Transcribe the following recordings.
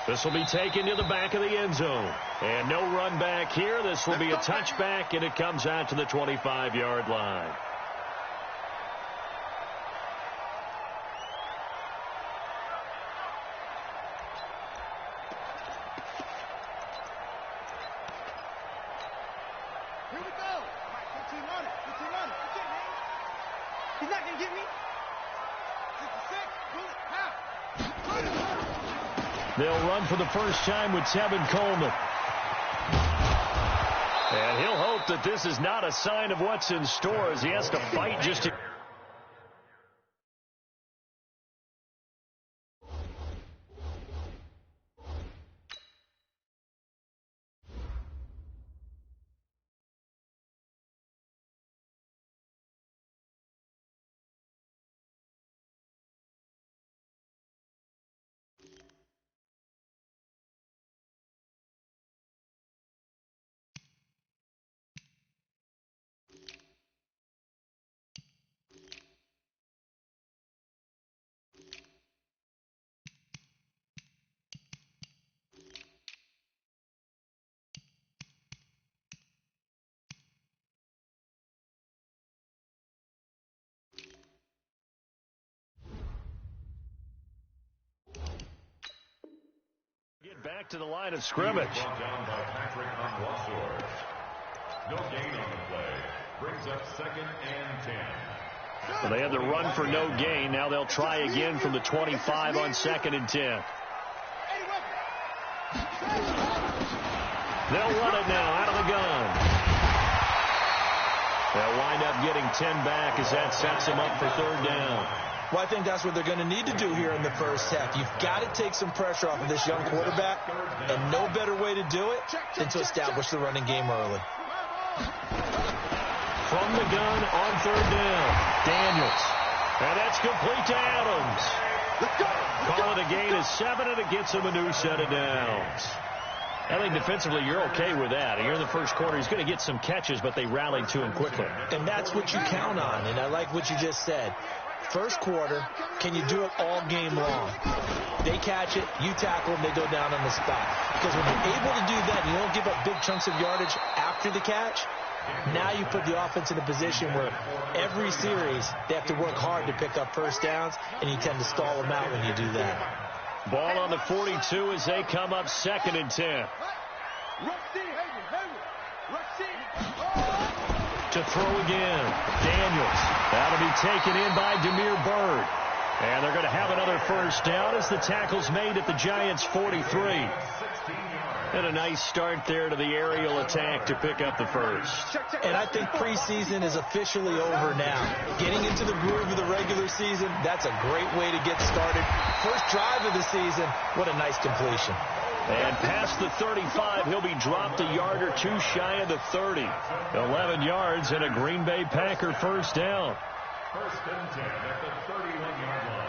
This will be taken to the back of the end zone. And no run back here. This will be a touchback, and it comes out to the 25-yard line. Here we go. 15 on it. 15 on it. That's it, man. He's not going to get me. 66. Pull it. Half. They'll run for the first time with Tevin Coleman. And he'll hope that this is not a sign of what's in store as he has to fight just to... Get back to the line of scrimmage. Brought down by Patrick Onwuasor. No gain on the play. Brings up 2nd and 10. Well, they had the run for no gain. Now they'll try again from the 25 on 2nd and 10. They'll run it now out of the gun. They'll wind up getting 10 back as that sets them up for 3rd down. Well, I think that's what they're going to need to do here in the first half. You've got to take some pressure off of this young quarterback, and no better way to do it than to establish the running game early. From the gun on 3rd down, Daniels. And that's complete to Adams. Call it a gain of 7, and it gets him a new set of downs. I think defensively you're okay with that. Here in the first quarter, he's going to get some catches, but they rallied to him quickly. And that's what you count on, and I like what you just said. First quarter, can you do it all game long? They catch it, you tackle them, they go down on the spot. Because when you're able to do that, you don't give up big chunks of yardage after the catch, now you put the offense in a position where every series they have to work hard to pick up first downs, and you tend to stall them out when you do that. Ball on the 42 as they come up 2nd and 10. To throw again, Daniels. That'll be taken in by Demir Bird. And they're going to have another first down as the tackle's made at the Giants' 43. And a nice start there to the aerial attack to pick up the first. And I think preseason is officially over now. Getting into the groove of the regular season, that's a great way to get started. First drive of the season, what a nice completion. And past the 35, he'll be dropped a yard or two shy of the 30. 11 yards and a Green Bay Packer first down. 1st and 10 at the 31-yard line.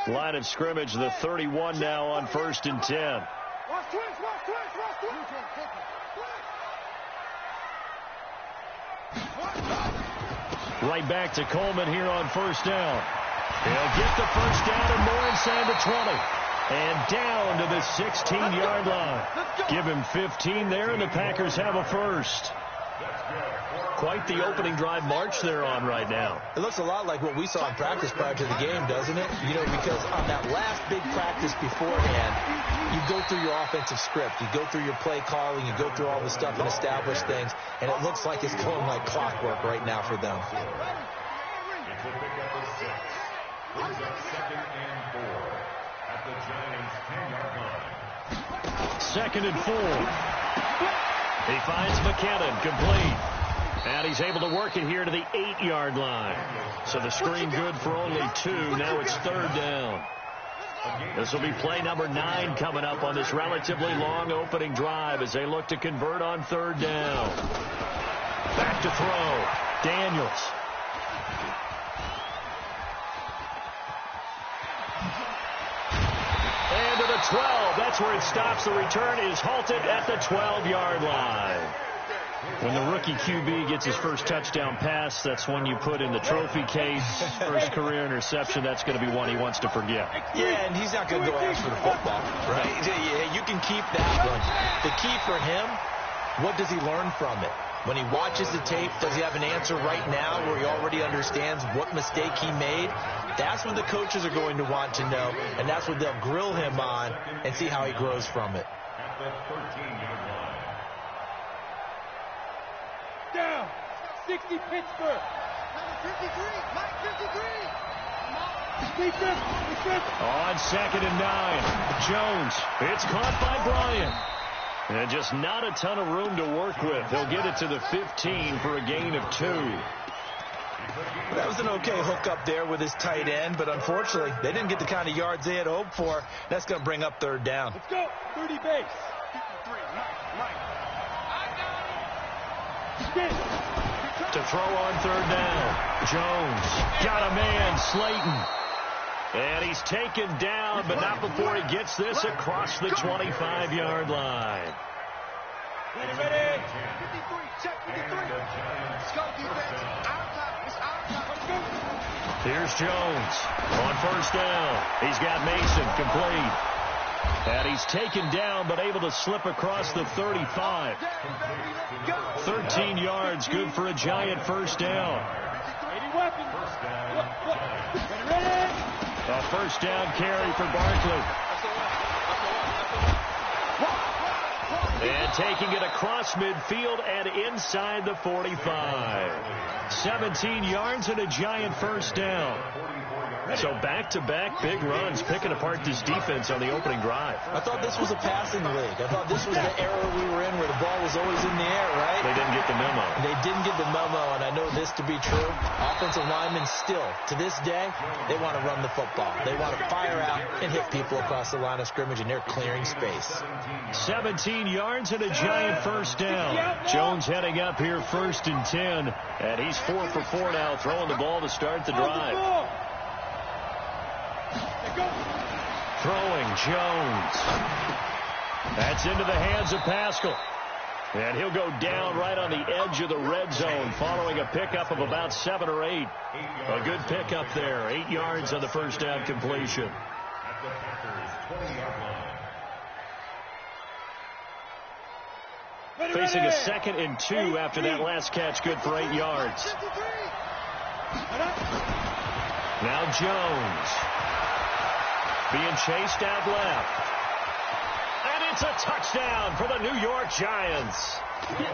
Line of scrimmage, the 31 now on 1st and 10. Right back to Coleman here on 1st down. He'll get the first down and more inside the 20. And down to the 16-yard line. Give him 15 there, and the Packers have a first. Quite the opening drive march they're on right now. It looks a lot like what we saw in practice prior to the game, doesn't it? You know, because on that last big practice beforehand, you go through your offensive script. You go through your play calling. You go through all the stuff and establish things. And it looks like it's going like clockwork right now for them. It's a pickup of 6. Brings up 2nd and 4 at the Giants' 10-yard line. 2nd and 4. He finds McKinnon, complete. And he's able to work it here to the 8-yard line. So the screen good for only 2. Now it's 3rd down. This will be play number 9 coming up on this relatively long opening drive as they look to convert on 3rd down. Back to throw. Daniels. And to the 12. That's where it stops. The return is halted at the 12-yard line. When the rookie QB gets his first touchdown pass, that's one you put in the trophy case. First career interception, that's going to be one he wants to forget. Yeah, and he's not going to go ask for the football, right? Yeah, you can keep that one. The key for him, what does he learn from it? When he watches the tape, does he have an answer right now where he already understands what mistake he made? That's what the coaches are going to want to know, and that's what they'll grill him on and see how he grows from it. At the 13-yard line. Down. 60 Pittsburgh. Number 53. Mike 53. On 2nd and 9. Jones. It's caught by Bryant. And just not a ton of room to work with. He'll get it to the 15 for a gain of 2. That was an okay hook up there with his tight end, but unfortunately, they didn't get the kind of yards they had hoped for. That's going to bring up 3rd down. Let's go. 30 base. 53. Mike. To throw on 3rd down. Jones got a man, Slayton. And he's taken down, but not before he gets this across the 25-yard line. Ready. 53. Check 53. Let's go, defense. Out top. It's out top. Let's go. Here's Jones on 1st down. He's got Mason complete. And he's taken down, but able to slip across the 35. 13 yards, good for a Giant 1st down. A 1st down carry for Barkley. And taking it across midfield and inside the 45. 17 yards and a Giant 1st down. So back-to-back big runs, picking apart this defense on the opening drive. I thought this was a passing league. I thought this was the era we were in where the ball was always in the air, right? They didn't get the memo. They didn't get the memo, and I know this to be true. Offensive linemen still, to this day, they want to run the football. They want to fire out and hit people across the line of scrimmage, and they're clearing space. 17 yards and a Giant 1st down. Jones heading up here 1st and 10, and he's 4 for 4 now, throwing the ball to start the drive. Throwing Jones. That's into the hands of Pascal. And he'll go down right on the edge of the red zone following a pickup of about 7 or 8. A good pickup there. 8 yards on the 1st down completion. At the Packers' 20-yard line. Facing a 2nd and 2 after that last catch, good for 8 yards. Now Jones. Being chased out left. And it's a touchdown for the New York Giants.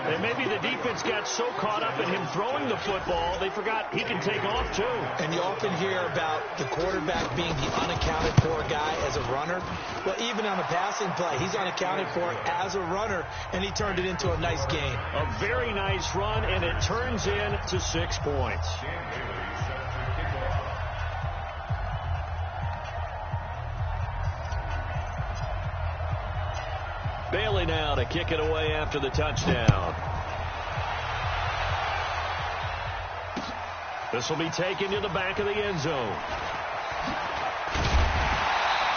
And maybe the defense got so caught up in him throwing the football, they forgot he can take off too. And you often hear about the quarterback being the unaccounted for guy as a runner. Well, even on a passing play, he's unaccounted for as a runner, and he turned it into a nice game. A very nice run, and it turns into 6 points. Bailey now to kick it away after the touchdown. This will be taken to the back of the end zone.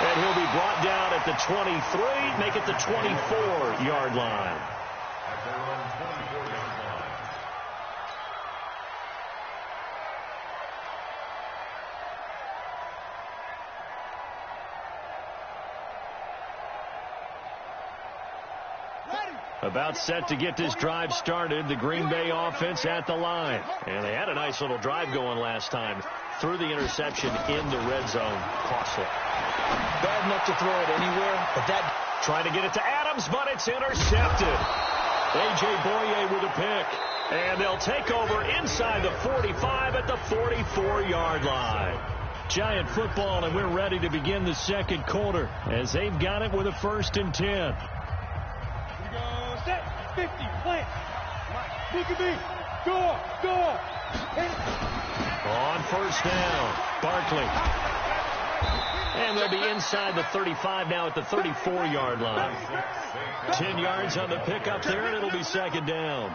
And he'll be brought down at the 23, make it the 24-yard line. At their own 24-yard line. Ready. About set to get this drive started. The Green Bay offense at the line. And they had a nice little drive going last time. Threw the interception in the red zone. Costly. Bad enough to throw it anywhere, but that... Trying to get it to Adams, but it's intercepted. A.J. Boye with a pick. And they'll take over inside the 45 at the 44-yard line. Giant football, and we're ready to begin the second quarter as they've got it with a 1st and 10. Set, 50, plant. BKB, go. On 1st down, Barkley. And they'll be inside the 35 now at the 34-yard line. 10 yards on the pickup there, and it'll be 2nd down.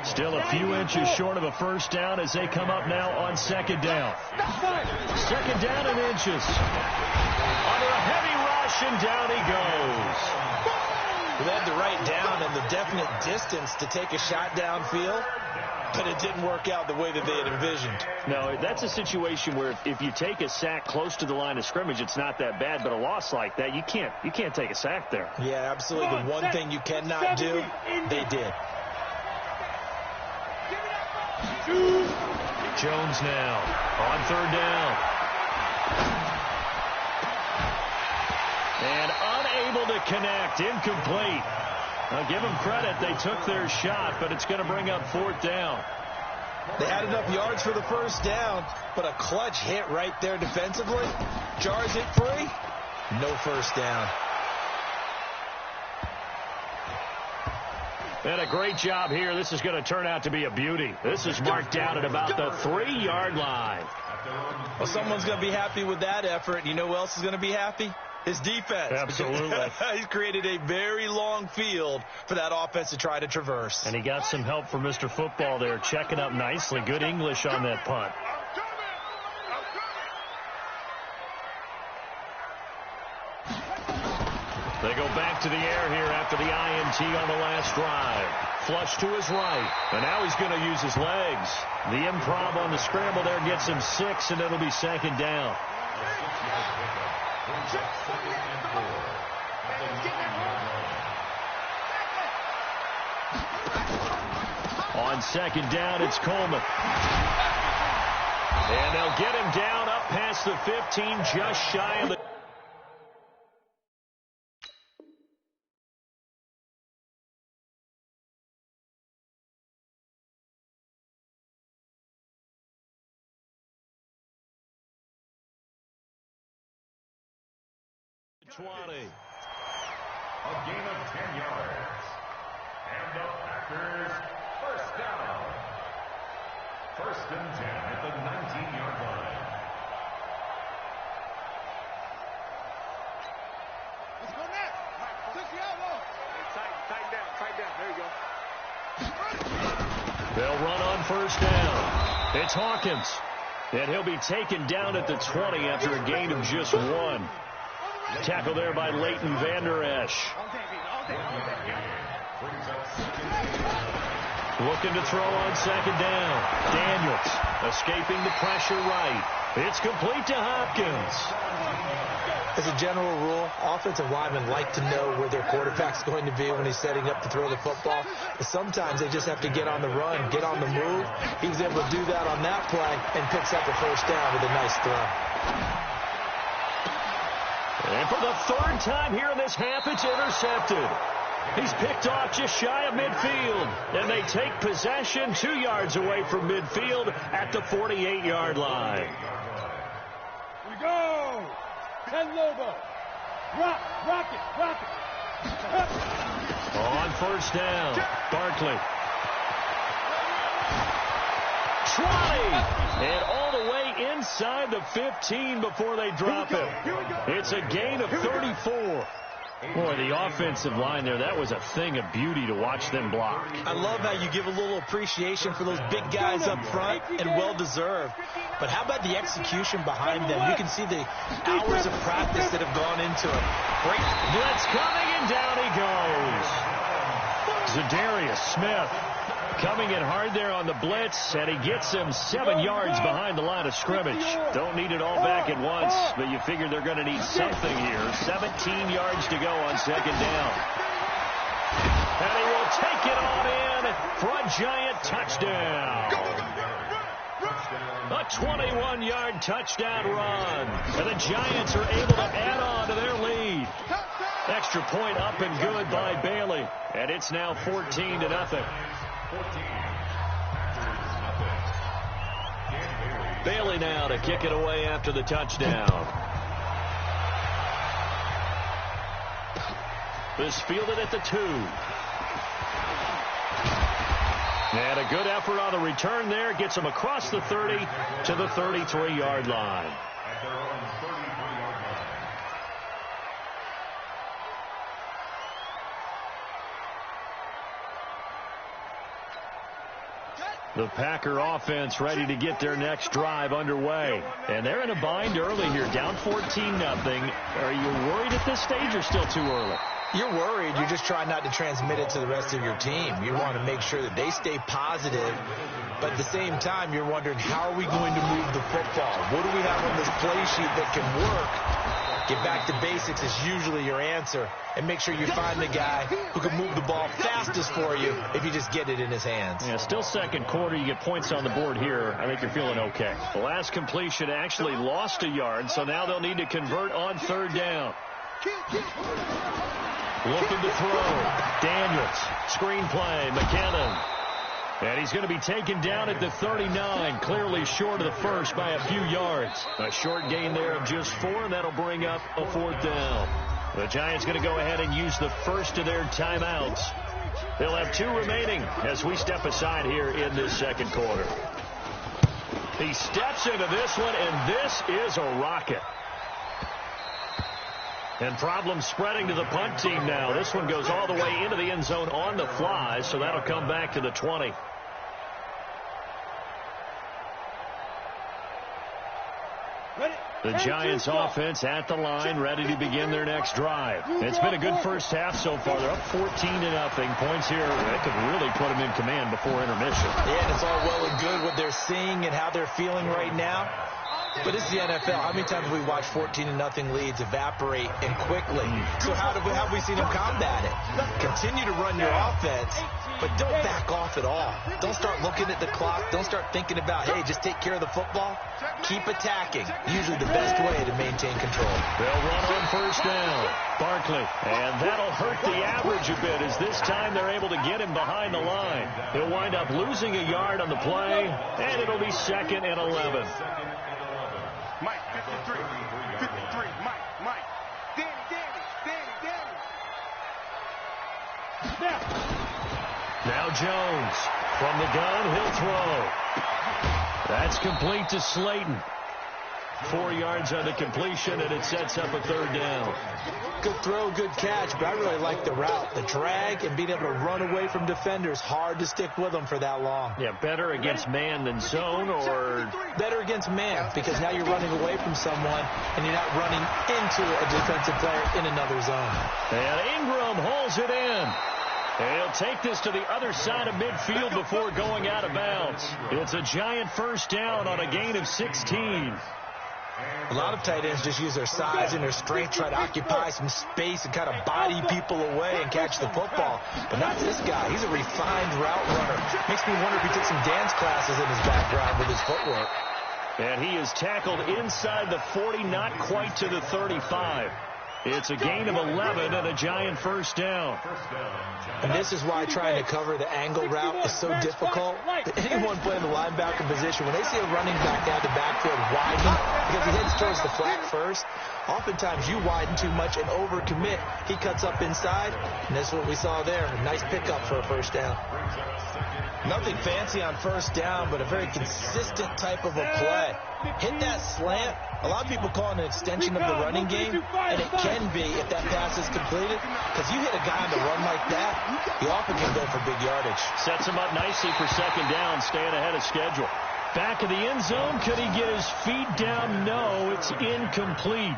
Still a few inches short of a 1st down as they come up now on 2nd down. 2nd down and inches. Under a heavy rush, and down he goes. They had the right down and the definite distance to take a shot downfield, but it didn't work out the way that they had envisioned. No, that's a situation where if you take a sack close to the line of scrimmage, it's not that bad, but a loss like that, you can't take a sack there. Yeah, absolutely. The one thing you cannot do, they did. Jones now on 3rd down. And unable to connect. Incomplete. I'll give them credit. They took their shot, but it's going to bring up 4th down. They had enough yards for the 1st down, but a clutch hit right there defensively. Jars it free. No 1st down. And a great job here. This is going to turn out to be a beauty. This is marked down at about the 3-yard line. Well, someone's going to be happy with that effort. You know who else is going to be happy? His defense. Absolutely. He's created a very long field for that offense to try to traverse. And he got some help from Mr. Football there, checking up nicely. Good English on that punt. They go back to the air here after the INT on the last drive. Flush to his right. And now he's going to use his legs. The improv on the scramble there gets him 6, and it'll be 2nd down. On 2nd down, it's Coleman. And they'll get him down up past the 15, just shy of the... A gain of 10 yards. And the Packers, 1st down. 1st and 10 at the 19-yard line. Let's go next. Push the elbow. Tighten down. There you go. They'll run on 1st down. It's Hawkins. And he'll be taken down at the 20 after a gain of just 1. Tackle there by Leighton Vander Esch. Looking to throw on 2nd down. Daniels escaping the pressure right. It's complete to Hopkins. As a general rule, offensive linemen like to know where their quarterback's going to be when he's setting up to throw the football. But sometimes they just have to get on the run, get on the move. He was able to do that on that play and picks up a 1st down with a nice throw. And for the 3rd time here in this half, it's intercepted. He's picked off just shy of midfield. And they take possession 2 yards away from midfield at the 48-yard line. Here we go. 10 Lobo. Rock it. On 1st down, Barkley. Trotty. And all the way inside the 15 before they drop him. It's a gain of 34. Boy, the offensive line there, that was a thing of beauty to watch them block. I love how you give a little appreciation for those big guys up front, and well-deserved. But how about the execution behind them? You can see the hours of practice that have gone into it. Great blitz coming, and down he goes. Zadarius Smith coming in hard there on the blitz, and he gets him 7 yards behind the line of scrimmage. Don't need it all back at once, but you figure they're going to need something here. 17 yards to go on 2nd down. And he take it on in for a Giant touchdown. A 21-yard touchdown run. And the Giants are able to add on to their lead. Extra point up and good by Bailey. And it's now 14-0. Bailey now to kick it away after the touchdown. This fielded at the 2. And a good effort on the return there. Gets him across the 30 to the 33-yard line. At their own 33-yard line. The Packer offense ready to get their next drive underway. And they're in a bind early here, down 14-0. Are you worried at this stage or still too early? You're worried. You're just trying not to transmit it to the rest of your team. You want to make sure that they stay positive. But at the same time, you're wondering, how are we going to move the football? What do we have on this play sheet that can work? Get back to basics is usually your answer. And make sure you find the guy who can move the ball fastest for you if you just get it in his hands. Yeah, still second quarter. You get points on the board here. I think you're feeling okay. The last completion actually lost a yard, so now they'll need to convert on third down. Looking to throw. Daniels. Screen play. McKinnon. And he's going to be taken down at the 39. Clearly short of the first by a few yards. A short gain there of just 4, and that'll bring up a 4th down. The Giants going to go ahead and use the first of their timeouts. They'll have 2 remaining as we step aside here in this second quarter. He steps into this one, and this is a rocket. And problems spreading to the punt team now. This one goes all the way into the end zone on the fly, so that'll come back to the 20. The Giants offense at the line, ready to begin their next drive. It's been a good first half so far. They're up 14-0. Points here that could really put them in command before intermission. Yeah, and it's all well and good what they're seeing and how they're feeling right now. But it's the NFL. How many times have we watched 14-0 leads evaporate and quickly? So how have we seen them combat it? Continue to run your offense, but don't back off at all. Don't start looking at the clock. Don't start thinking about, hey, just take care of the football. Keep attacking. Usually the best way to maintain control. They'll run on first down. Barkley. And that'll hurt the average a bit as this time they're able to get him behind the line. He'll wind up losing a yard on the play, and it'll be 2nd and 11. Mike, 53, Mike, Danny. Now Jones from the gun, he'll throw. That's complete to Slayton. 4 yards on the completion, and it sets up a 3rd down. Good throw, good catch, but I really like the route. The drag and being able to run away from defenders. Hard to stick with them for that long. Yeah, better against man than zone, or? Better against man, because now you're running away from someone, and you're not running into a defensive player in another zone. And Ingram holds it in. He'll take this to the other side of midfield before going out of bounds. It's a Giant first down on a gain of 16. A lot of tight ends just use their size and their strength, try to occupy some space and kind of body people away and catch the football. But not this guy. He's a refined route runner. Makes me wonder if he took some dance classes in his background with his footwork. And he is tackled inside the 40, not quite to the 35. It's a gain of 11 and a Giant first down. And this is why trying to cover the angle route is so difficult. Anyone playing the linebacker position, when they see a running back down the backfield widen, because he heads towards the flat first, oftentimes you widen too much and overcommit. He cuts up inside, and that's what we saw there. A nice pickup for a first down. Nothing fancy on first down, but a very consistent type of a play. Hit that slant. A lot of people call it an extension of the running game, and it can be if that pass is completed, because you hit a guy on the run like that, he often can go for big yardage. Sets him up nicely for second down, staying ahead of schedule. Back of the end zone, could he get his feet down? No, it's incomplete.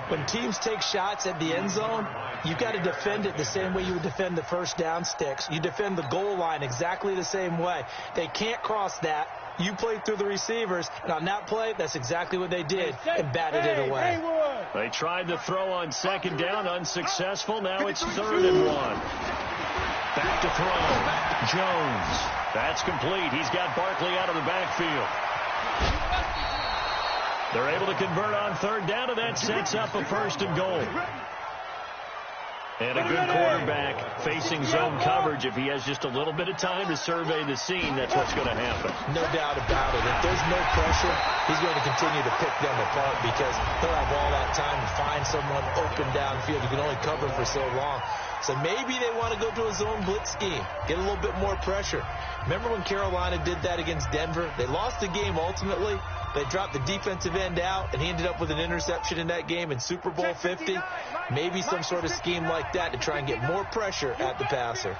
When teams take shots at the end zone, you've got to defend it the same way you would defend the first down sticks. You defend the goal line exactly the same way. They can't cross that. You played through the receivers, and on that play, that's exactly what they did, and batted it away. They tried to throw on second down, unsuccessful. Now it's 3rd and 1. Back to throw. Jones. That's complete. He's got Barkley out of the backfield. They're able to convert on third down, and that sets up a first and goal. And a good quarterback facing zone coverage. If he has just a little bit of time to survey the scene, that's what's going to happen. No doubt about it. If there's no pressure, he's going to continue to pick them apart because he'll have all that time to find someone open downfield. You can only cover for so long. So maybe they want to go to a zone blitz scheme, get a little bit more pressure. Remember when Carolina did that against Denver? They lost the game ultimately. They dropped the defensive end out, and he ended up with an interception in that game in Super Bowl 50. Maybe some sort of scheme like that to try and get more pressure at the passer.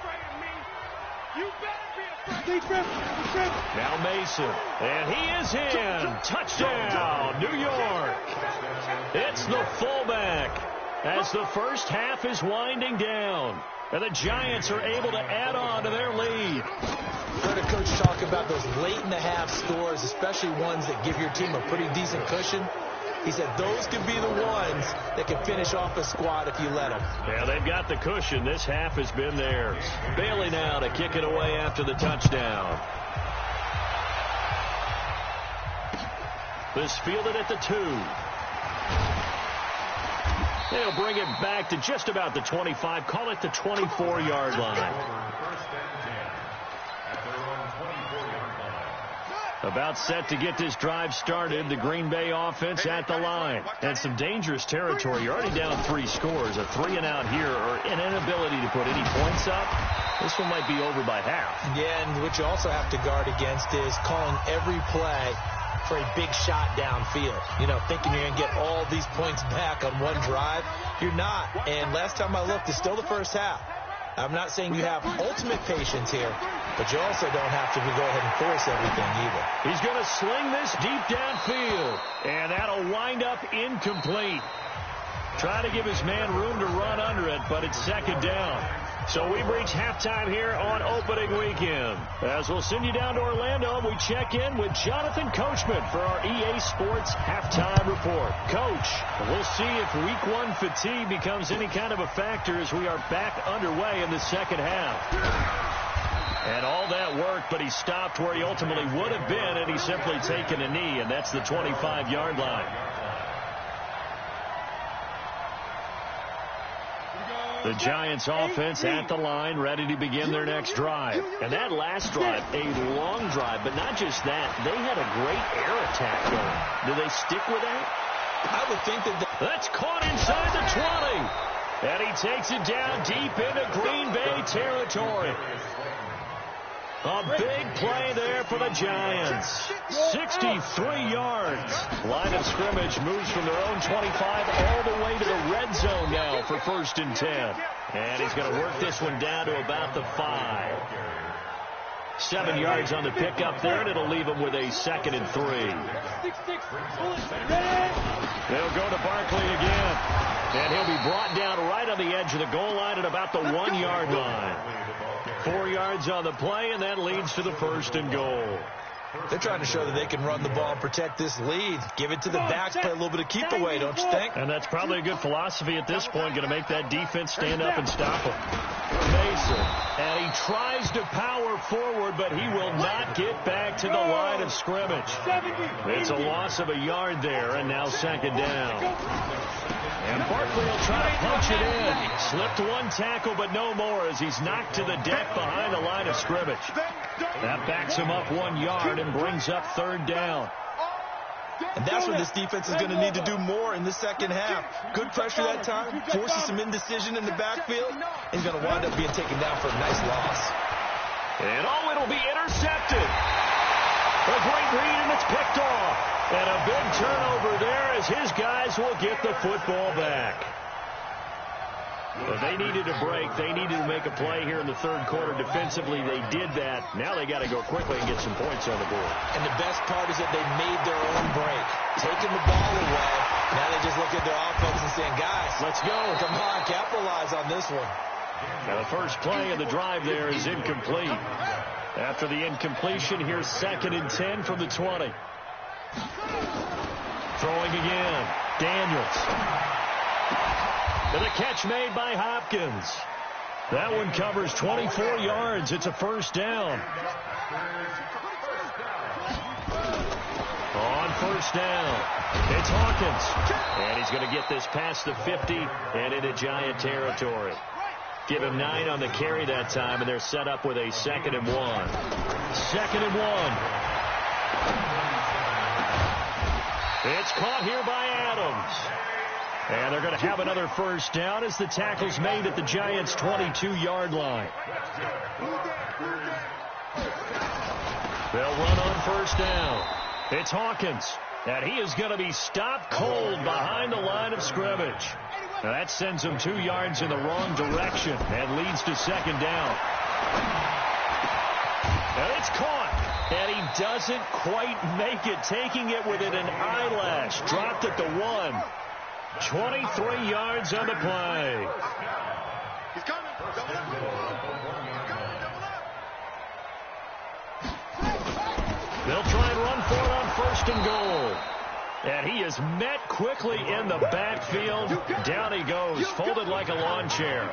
Now Mason, and he is in. Touchdown, New York. It's the fullback as the first half is winding down. And the Giants are able to add on to their lead. Heard a coach talk about those late-in-the-half scores, especially ones that give your team a pretty decent cushion. He said those could be the ones that can finish off a squad if you let them. Yeah, they've got the cushion. This half has been theirs. Bailey now to kick it away after the touchdown. This fielded at the 2. They'll bring it back to just about the 25. Call it the 24-yard line. About set to get this drive started. The Green Bay offense at the line. And some dangerous territory. You're already down 3 scores. A 3-and-out here or an inability to put any points up. This one might be over by half. Yeah, and what you also have to guard against is calling every play for a big shot downfield. You know, thinking you're going to get all these points back on one drive. You're not. And last time I looked, it's still the first half. I'm not saying you have ultimate patience here, but you also don't have to go ahead and force everything either. He's going to sling this deep downfield, and that'll wind up incomplete. Try to give his man room to run under it, but it's second down. So we've reached halftime here on opening weekend. As we'll send you down to Orlando, we check in with Jonathan Coachman for our EA Sports Halftime Report. Coach, we'll see if Week 1 fatigue becomes any kind of a factor as we are back underway in the second half. And all that work, but he stopped where he ultimately would have been, and he's simply taken a knee, and that's the 25-yard line. The Giants offense at the line, ready to begin their next drive. And that last drive, a long drive, but not just that. They had a great air attack going. Do they stick with that? I would think that that's caught inside the 20. And he takes it down deep into Green Bay territory. A big play there for the Giants. 63 yards. Line of scrimmage moves from their own 25 all the way to the red zone now for 1st and 10. And he's going to work this one down to about the 5. 7 yards on the pickup there, and it'll leave him with a 2nd and 3. They'll go to Barkley again. And he'll be brought down right on the edge of the goal line at about the 1-yard line. 4 yards on the play, and that leads to the 1st and goal. They're trying to show that they can run the ball and protect this lead. Give it to the backs, play a little bit of keep away, don't you think? And that's probably a good philosophy at this point, going to make that defense stand up and stop him. Mason, and he tries to power forward, but he will not get back to the line of scrimmage. It's a loss of a yard there, and now 2nd down. And Barkley will try to punch it in. Slipped one tackle, but no more as he's knocked to the deck behind the line of scrimmage. That backs him up 1 yard and brings up 3rd down. And that's what this defense is going to need to do more in the second half. Good pressure that time, forces some indecision in the backfield, and he's going to wind up being taken down for a nice loss. And it'll be intercepted. A great read, and it's picked off. And a big turnover there as his guys will get the football back. But they needed a break. They needed to make a play here in the 3rd quarter. Defensively, they did that. Now they got to go quickly and get some points on the board. And the best part is that they made their own break. Taking the ball away. Now they just look at their offense and saying, guys, let's go. Come on, capitalize on this one. Now the first play of the drive there is incomplete. After the incompletion, here's 2nd and 10 from the 20. Throwing again. Daniels. And the catch made by Hopkins. That one covers 24 yards. It's a first down. On first down, it's Hawkins. And he's going to get this past the 50 and into Giant territory. Give him 9 on the carry that time, and they're set up with a 2nd and 1. 2nd and 1. It's caught here by Adams. And they're going to have another first down as the tackle's made at the Giants' 22-yard line. They'll run on first down. It's Hawkins, and he is going to be stopped cold behind the line of scrimmage. Now that sends him 2 yards in the wrong direction and leads to 2nd down. And it's caught, and he doesn't quite make it, taking it within an eyelash. Dropped at the 1. 23 yards on the play. He's coming. Double up. They'll try and run for it on 1st and goal. And he is met quickly in the backfield. Down he goes, folded like a lawn chair.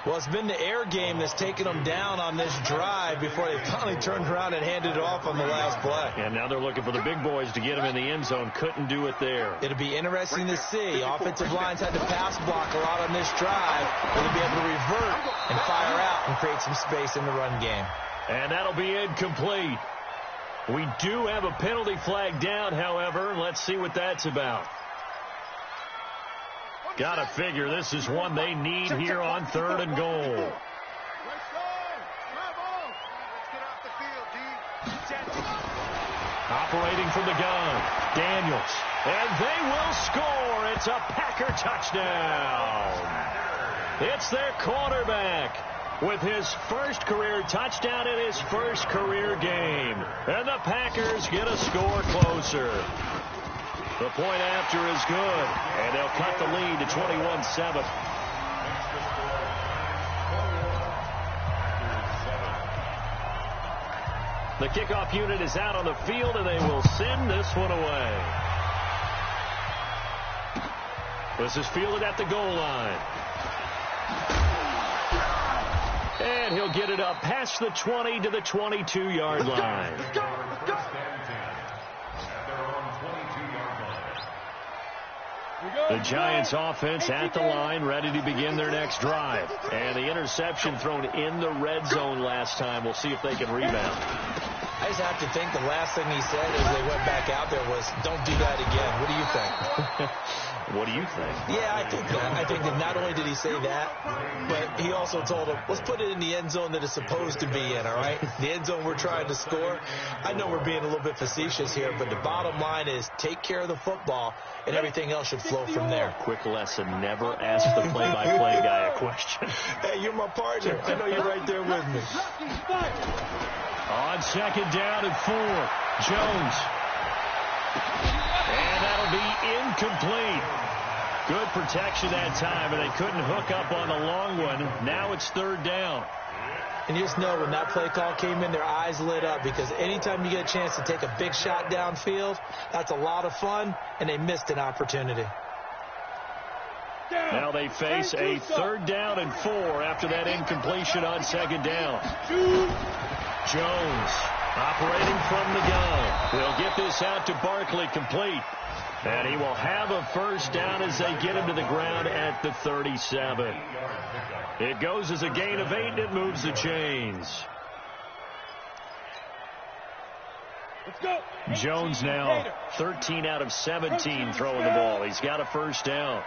Well, it's been the air game that's taken them down on this drive before they finally turned around and handed it off on the last play. And now they're looking for the big boys to get him in the end zone. Couldn't do it there. It'll be interesting to see. Offensive lines had to pass block a lot on this drive. Will they be able to revert and fire out and create some space in the run game? And that'll be incomplete. We do have a penalty flag down, however. Let's see what that's about. Gotta figure this is one they need here on 3rd and goal. Operating from the gun, Daniels. And they will score. It's a Packer touchdown. It's their quarterback with his first career touchdown in his first career game. And the Packers get a score closer. The point after is good, and they'll cut the lead to 21-7. The kickoff unit is out on the field, and they will send this one away. This is fielded at the goal line. And he'll get it up past the 20 to the 22-yard line. Let's go. The Giants offense at the line, ready to begin their next drive. And the interception thrown in the red zone last time. We'll see if they can rebound. I just have to think the last thing he said as they went back out there was, don't do that again. What do you think? What do you think? Yeah, I think that. I think that not only did he say that, but he also told him, let's put it in the end zone that it's supposed to be in, all right? The end zone we're trying to score. I know we're being a little bit facetious here, but the bottom line is take care of the football, and everything else should flow from there. Quick lesson, never ask the play-by-play guy a question. Hey, you're my partner. I know you're right there with me. On 2nd down and 4, Jones. And that'll be incomplete. Good protection that time, and they couldn't hook up on the long one. Now it's 3rd down. And you just know when that play call came in, their eyes lit up, because anytime you get a chance to take a big shot downfield, that's a lot of fun, and they missed an opportunity. Now they face a 3rd down and 4 after that incompletion on 2nd down. Jones operating from the gun. They'll get this out to Barkley, complete. And he will have a first down as they get him to the ground at the 37. It goes as a gain of 8, and it moves the chains. Let's go. Jones now 13 out of 17 throwing the ball. He's got a first down.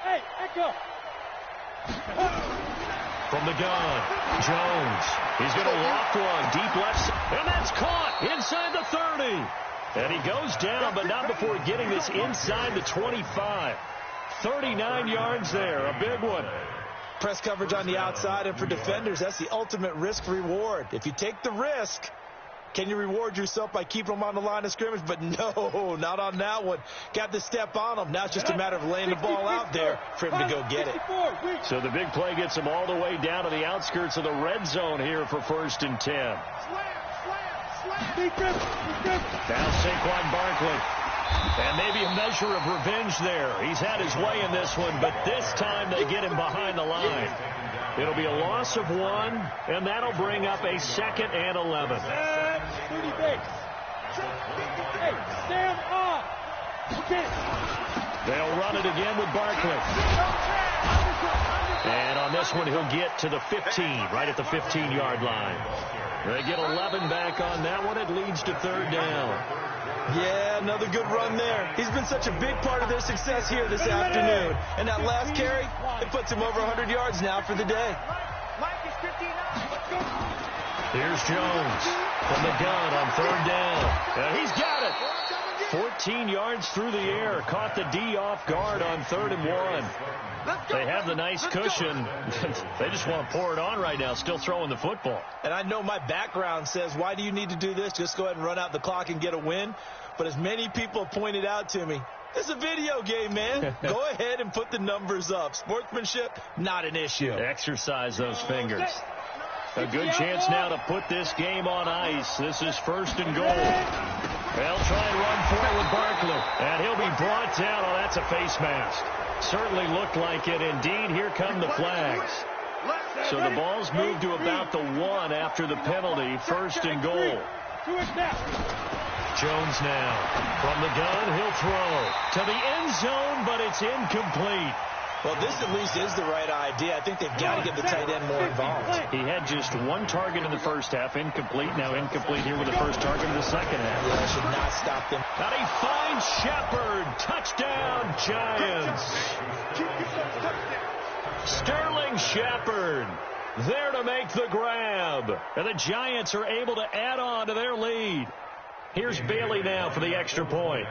Hey, Echo. From the gun, Jones. He's going to lock one deep left, and that's caught inside the 30. And he goes down, but not before getting this inside the 25. 39 yards there, a big one. Press coverage on the outside, and for defenders, that's the ultimate risk-reward. If you take the risk, can you reward yourself by keeping them on the line of scrimmage? But no, not on that one. Got to step on them. Now it's just a matter of laying the ball out there for him to go get it. So the big play gets him all the way down to the outskirts of the red zone here for 1st and 10. Now Saquon Barkley. And maybe a measure of revenge there. He's had his way in this one, but this time they get him behind the line. It'll be a loss of 1, and that'll bring up a 2nd and 11. Stand up. They'll run it again with Barkley. And on this one, he'll get to the 15, right at the 15-yard line. They get 11 back on that one. It leads to 3rd down. Yeah, another good run there. He's been such a big part of their success here this afternoon. And that last carry, it puts him over 100 yards now for the day. Here's Jones from the gun on 3rd down. And he's got it. 14 yards through the air. Caught the D off guard on 3rd and 1. They have the nice cushion. They just want to pour it on right now, still throwing the football. And I know my background says, why do you need to do this? Just go ahead and run out the clock and get a win. But as many people have pointed out to me, it's a video game, man. Go ahead and put the numbers up. Sportsmanship, not an issue. Exercise those fingers. A good chance now to put this game on ice. This is 1st and goal. They'll try and run for it with Barkley. And he'll be brought down. Oh, that's a face mask. Certainly looked like it. Indeed, here come the flags. So the ball's moved to about the 1 after the penalty. 1st and goal. Jones now. From the gun, he'll throw to the end zone, but it's incomplete. Well, this at least is the right idea. I think they've got to get the tight end more involved. He had just 1 target in the first half, incomplete. Now incomplete here with the first target in the second half. Yeah, I should not stop them. And he finds Shepard. Touchdown, Giants. Sterling Shepard there to make the grab. And the Giants are able to add on to their lead. Here's Bailey now for the extra point.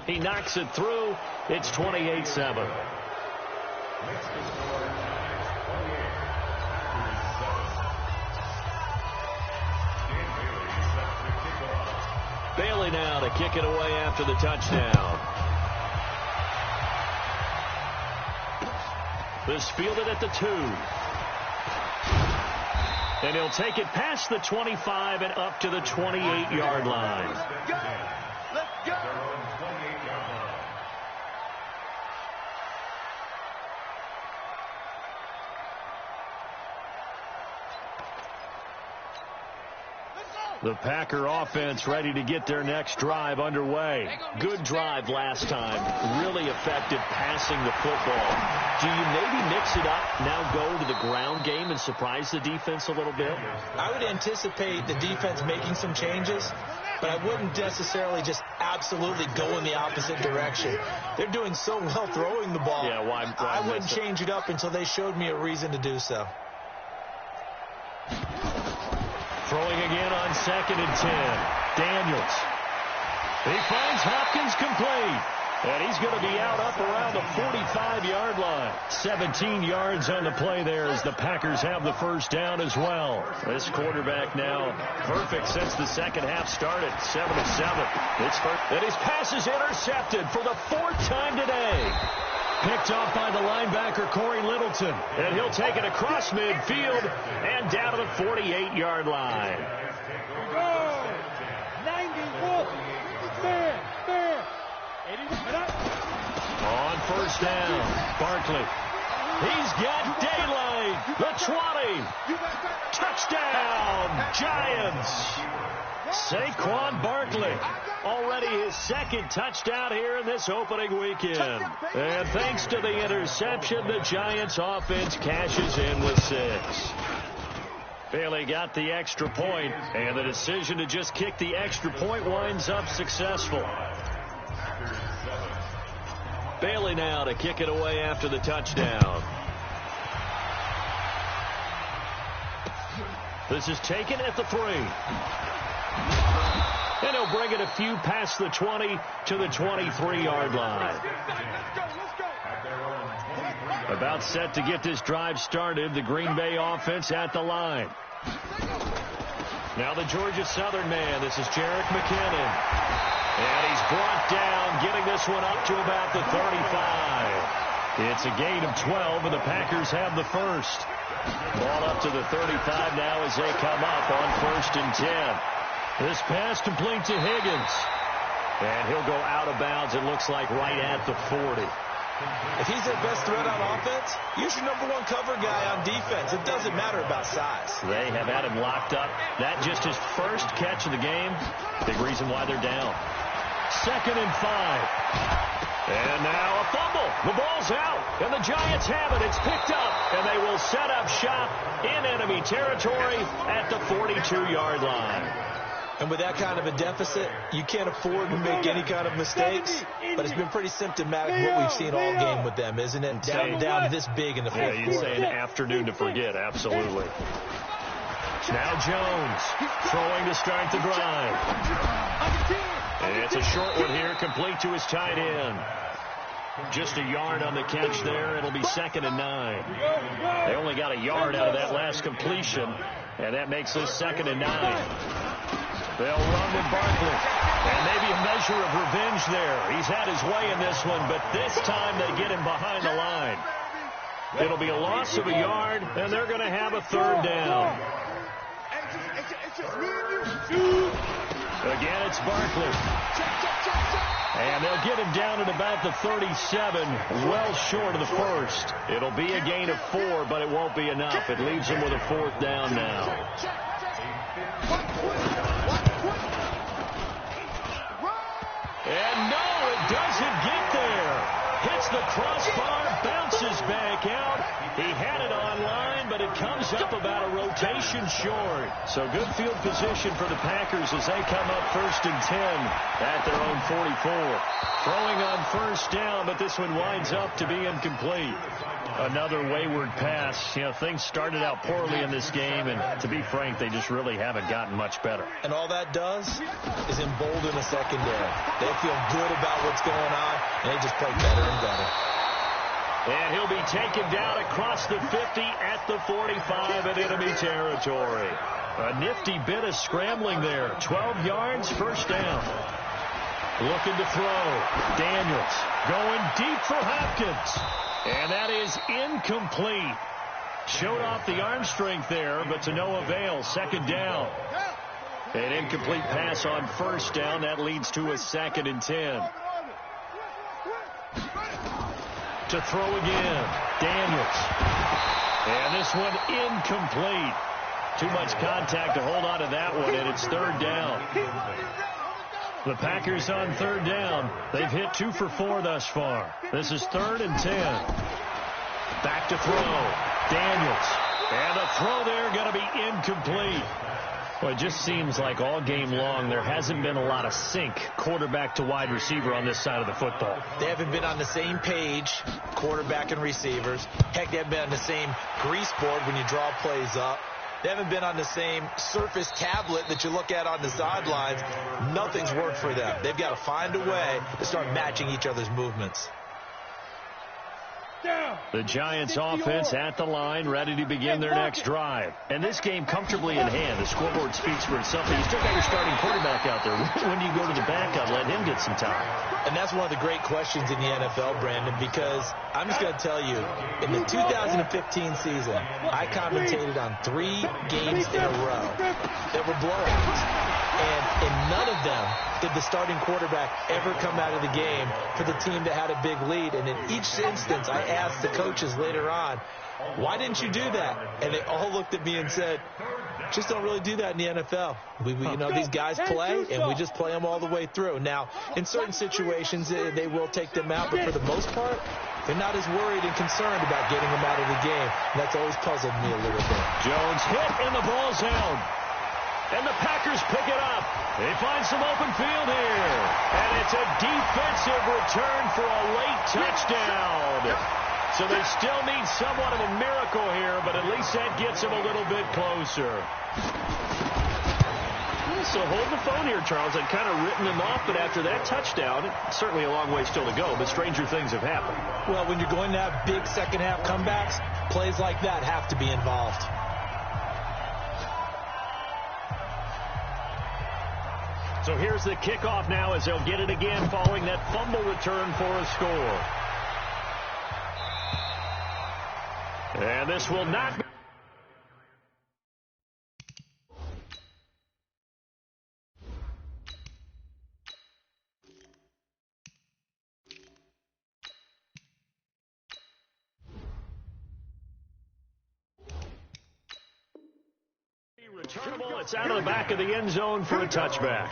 He knocks it through. It's 28-7. Bailey now to kick it away after the touchdown. This fielded at the 2. And he'll take it past the 25 and up to the 28-yard line. Let's go. The Packer offense ready to get their next drive underway. Good drive last time. Really effective passing the football. Do you maybe mix it up, now go to the ground game and surprise the defense a little bit? I would anticipate the defense making some changes, but I wouldn't necessarily just absolutely go in the opposite direction. They're doing so well throwing the ball. Yeah, why I wouldn't change it up until they showed me a reason to do so. Throwing again on 2nd and 10. Daniels. He finds Hopkins complete. And he's going to be out up around the 45-yard line. 17 yards on the play there as the Packers have the first down as well. This quarterback now perfect since the second half started. 7 of 7. And his pass is intercepted for the 4th time today. Picked off by the linebacker, Corey Littleton. And he'll take it across midfield and down to the 48-yard line. Go. 91. Fair. On first down, Barkley. He's got daylight. The 20. Touchdown, Giants. Saquon Barkley. Already his 2nd touchdown here in this opening weekend. And thanks to the interception, the Giants offense cashes in with 6. Bailey got the extra point, and the decision to just kick the extra point winds up successful. Bailey now to kick it away after the touchdown. This is taken at the 3. And he'll bring it a few past the 20 to the 23-yard line. About set to get this drive started. The Green Bay offense at the line. Now the Georgia Southern man. This is Jerick McKinnon. And he's brought down, getting this one up to about the 35. It's a gain of 12, and the Packers have the first. Ball up to the 35 now as they come up on 1st and 10. This pass complete to Higgins. And he'll go out of bounds, it looks like, right at the 40. If he's their best threat on offense, use your #1 cover guy on defense. It doesn't matter about size. They have had him locked up. That just his first catch of the game. Big reason why they're down. 2nd and 5. And now a fumble. The ball's out, and the Giants have it. It's picked up, and they will set up shop in enemy territory at the 42-yard line. And with that kind of a deficit, you can't afford to make any kind of mistakes. But it's been pretty symptomatic of what we've seen all game with them, isn't it? Down this big in the fourth quarter. Yeah, you'd say an afternoon to forget, absolutely. Now Jones throwing to start the drive. And it's a short one here, complete to his tight end. Just a yard on the catch there. It'll be 2nd and 9. They only got a yard out of that last completion, and that makes this 2nd and 9. They'll run with Barkley, and maybe a measure of revenge there. He's had his way in this one, but this time they get him behind the line. It'll be a loss of a yard, and they're going to have a 3rd down. Again, it's Barkley. And they'll get him down at about the 37, well short of the first. It'll be a gain of 4, but it won't be enough. It leaves them with a 4th down now. And no, it doesn't get there. Hits the crossbar, bounces back out. He had it online, but it comes up about a rotation short. So good field position for the Packers as they come up 1st and 10 at their own 44. Throwing on 1st down, but this one winds up to be incomplete. Another wayward pass. You know, things started out poorly in this game, and to be frank, they just really haven't gotten much better. And all that does is embolden the secondary. They feel good about what's going on, and they just play better and better. And he'll be taken down across the 50 at the 45 in enemy territory. A nifty bit of scrambling there. 12 yards, 1st down. Looking to throw. Daniels going deep for Hopkins. And that is incomplete. Showed off the arm strength there, but to no avail. 2nd down. An incomplete pass on 1st down. That leads to a 2nd and 10. To throw again. Daniels. And this one incomplete. Too much contact to hold on to that one, and it's 3rd down. The Packers on 3rd down. They've hit 2 for 4 thus far. This is 3rd and 10. Back to throw. Daniels. And the throw there going to be incomplete. Well, it just seems like all game long there hasn't been a lot of sync quarterback to wide receiver on this side of the football. They haven't been on the same page, quarterback and receivers. Heck, they haven't been on the same grease board when you draw plays up. They haven't been on the same surface tablet that you look at on the sidelines. Nothing's worked for them. They've got to find a way to start matching each other's movements. The Giants offense at the line, ready to begin their next drive. And this game comfortably in hand. The scoreboard speaks for itself. You still got your starting quarterback out there. When do you go to the backup, let him get some time? And that's one of the great questions in the NFL, Brandon, because I'm just going to tell you, in the 2015 season, I commentated on 3 games in a row that were blowouts. And in none of them did the starting quarterback ever come out of the game for the team that had a big lead. And in each instance, I asked the coaches later on, why didn't you do that? And they all looked at me and said, just don't really do that in the NFL. You know, these guys play, and we just play them all the way through. Now, in certain situations, they will take them out, but for the most part, they're not as worried and concerned about getting them out of the game. And that's always puzzled me a little bit. Jones hit, and the ball's out. And the Packers pick it up. They find some open field here. And it's a defensive return for a late touchdown. So they still need somewhat of a miracle here, but at least that gets them a little bit closer. So hold the phone here, Charles. I'd kind of written them off, but after that touchdown, certainly a long way still to go, but stranger things have happened. Well, when you're going to have big second-half comebacks, plays like that have to be involved. So here's the kickoff now as they'll get it again following that fumble return for a score. And this will not be. Returnable. It's out of the back of the end zone for a touchback.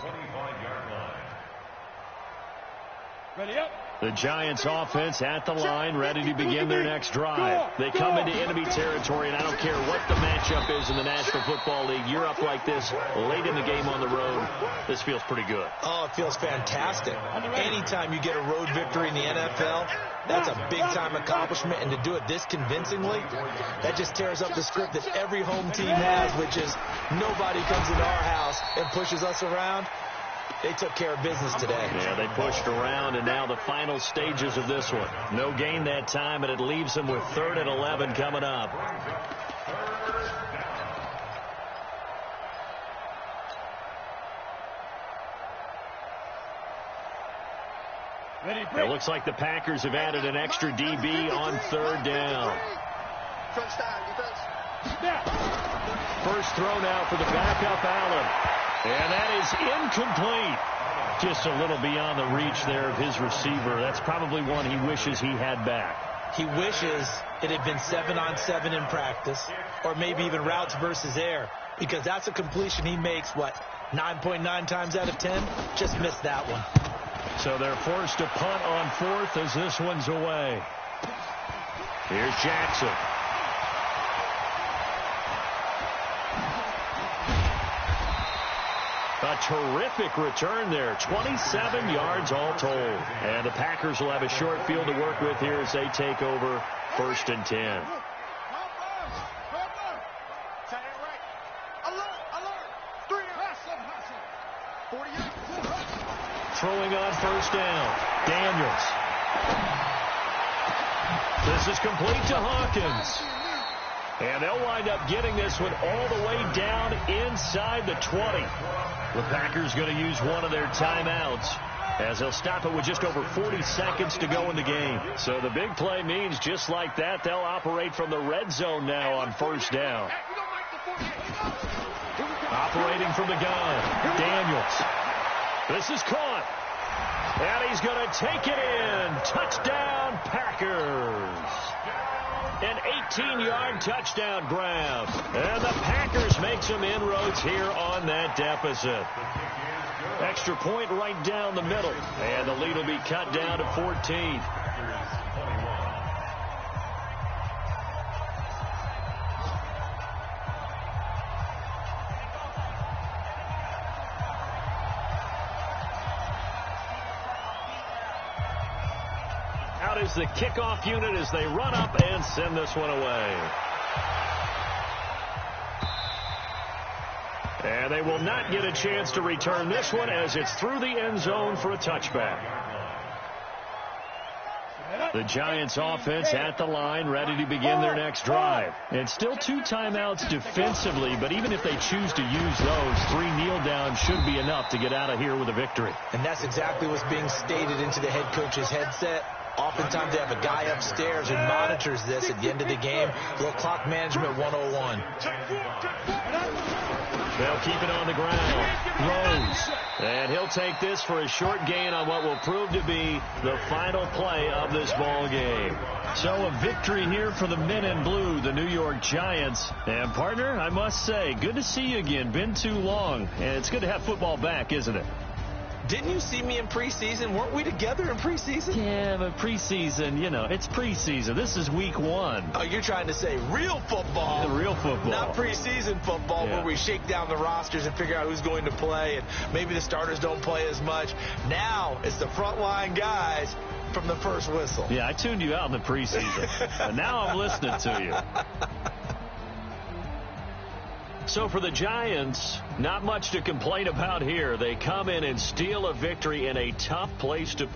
Ready up. The Giants offense at the line, ready to begin their next drive. They come into enemy territory, and I don't care what the matchup is in the National Football League. You're up like this late in the game on the road. This feels pretty good. Oh, it feels fantastic. Anytime you get a road victory in the NFL, that's a big-time accomplishment, and to do it this convincingly, that just tears up the script that every home team has, which is nobody comes into our house and pushes us around. They took care of business today. Yeah, they pushed around, and now the final stages of this one. No gain that time, and it leaves them with 3rd and 11 coming up. It looks like the Packers have added an extra DB on 3rd down. First throw now for the backup, Allen. And that is incomplete. Just a little beyond the reach there of his receiver. That's probably one he wishes he had back. He wishes it had been 7-on-7 in practice, or maybe even routes versus air, because that's a completion he makes, 9.9 times out of 10? Just missed that one. So they're forced to punt on 4th as this one's away. Here's Jackson. A terrific return there. 27 yards all told. And the Packers will have a short field to work with here as they take over 1st and 10. Throwing on 1st down. Daniels. This is complete to Hawkins. And they'll wind up getting this one all the way down inside the 20. The Packers going to use one of their timeouts as they'll stop it with just over 40 seconds to go in the game. So the big play means just like that, they'll operate from the red zone now on 1st down. Operating from the gun, Daniels. This is caught. And he's going to take it in. Touchdown, Packers. An 18-yard touchdown grab. And the Packers make some inroads here on that deficit. Extra point right down the middle. And the lead will be cut down to 14. Out is the kickoff unit as they run up and send this one away. And they will not get a chance to return this one as it's through the end zone for a touchback. The Giants offense at the line, ready to begin their next drive. And still 2 timeouts defensively, but even if they choose to use those, 3 kneel downs should be enough to get out of here with a victory. And that's exactly what's being stated into the head coach's headset. Oftentimes they have a guy upstairs who monitors this at the end of the game. Little clock management 101. They'll keep it on the ground. Rose. And he'll take this for a short gain on what will prove to be the final play of this ball game. So a victory here for the men in blue, the New York Giants. And partner, I must say, good to see you again. Been too long. And it's good to have football back, isn't it? Didn't you see me in preseason? Weren't we together in preseason? Yeah, but preseason, you know, it's preseason. This is week 1. Oh, you're trying to say real football. The real football. Not preseason football where we shake down the rosters and figure out who's going to play, and maybe the starters don't play as much. Now it's the frontline guys from the first whistle. Yeah, I tuned you out in the preseason. And now I'm listening to you. So for the Giants, not much to complain about here. They come in and steal a victory in a tough place to